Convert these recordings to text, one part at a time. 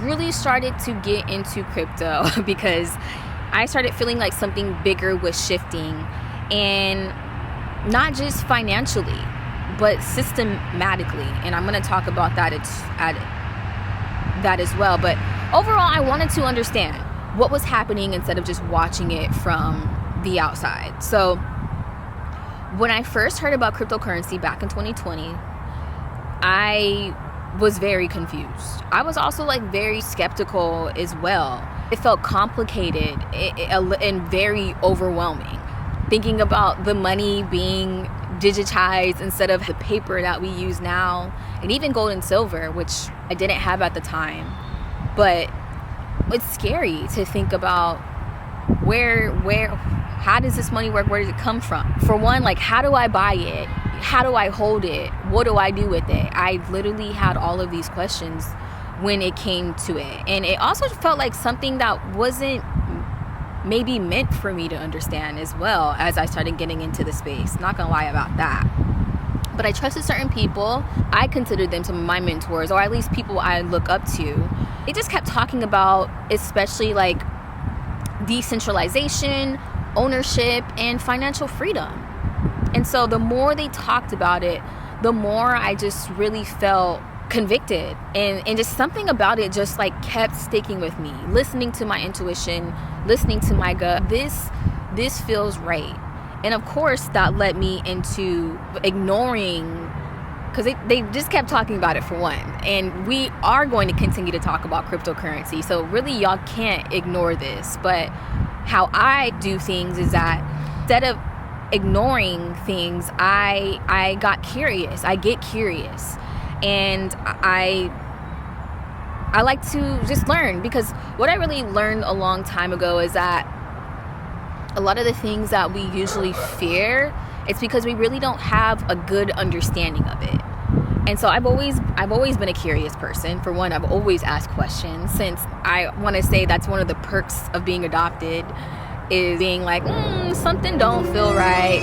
really started to get into crypto because I started feeling like something bigger was shifting, and not just financially, but systematically. And I'm going to talk about that as well. But overall, I wanted to understand what was happening instead of just watching it from the outside. So when I first heard about cryptocurrency back in 2020, I was very confused. I was also very skeptical as well. It felt complicated and very overwhelming. Thinking about the money being digitized instead of the paper that we use now, and even gold and silver, which I didn't have at the time. But it's scary to think about how does this money work? Where does it come from? For one, how do I buy it? How do I hold it? What do I do with it? I literally had all of these questions when it came to it. And it also felt like something that wasn't maybe meant for me to understand as well as I started getting into the space. Not gonna lie about that. But I trusted certain people. I considered them some of my mentors, or at least people I look up to. They just kept talking about, especially decentralization, ownership, and financial freedom. And so the more they talked about it, the more I just really felt convicted, and just something about it just kept sticking with me. Listening to my intuition, listening to my gut, this feels right. And of course that led me into ignoring, because they just kept talking about it for one, and we are going to continue to talk about cryptocurrency, so really y'all can't ignore this. But how I do things is that instead of ignoring things, I got curious. I get curious, and I like to just learn, because what I really learned a long time ago is that a lot of the things that we usually fear, it's because we really don't have a good understanding of it. And so I've always been a curious person. For one, I've always asked questions, since I want to say that's one of the perks of being adopted, is being something don't feel right,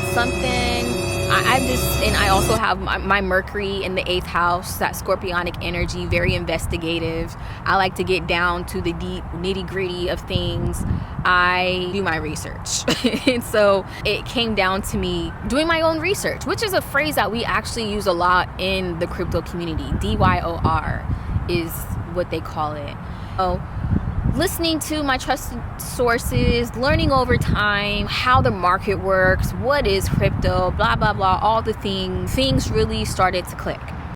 I also have my Mercury in the 8th house, that scorpionic energy, very investigative. I like to get down to the deep nitty gritty of things. I do my research. And so it came down to me doing my own research, which is a phrase that we actually use a lot in the crypto community. DYOR is what they call it. So listening to my trusted sources, learning over time how the market works, what is crypto, blah, blah, blah, all the things really started to click.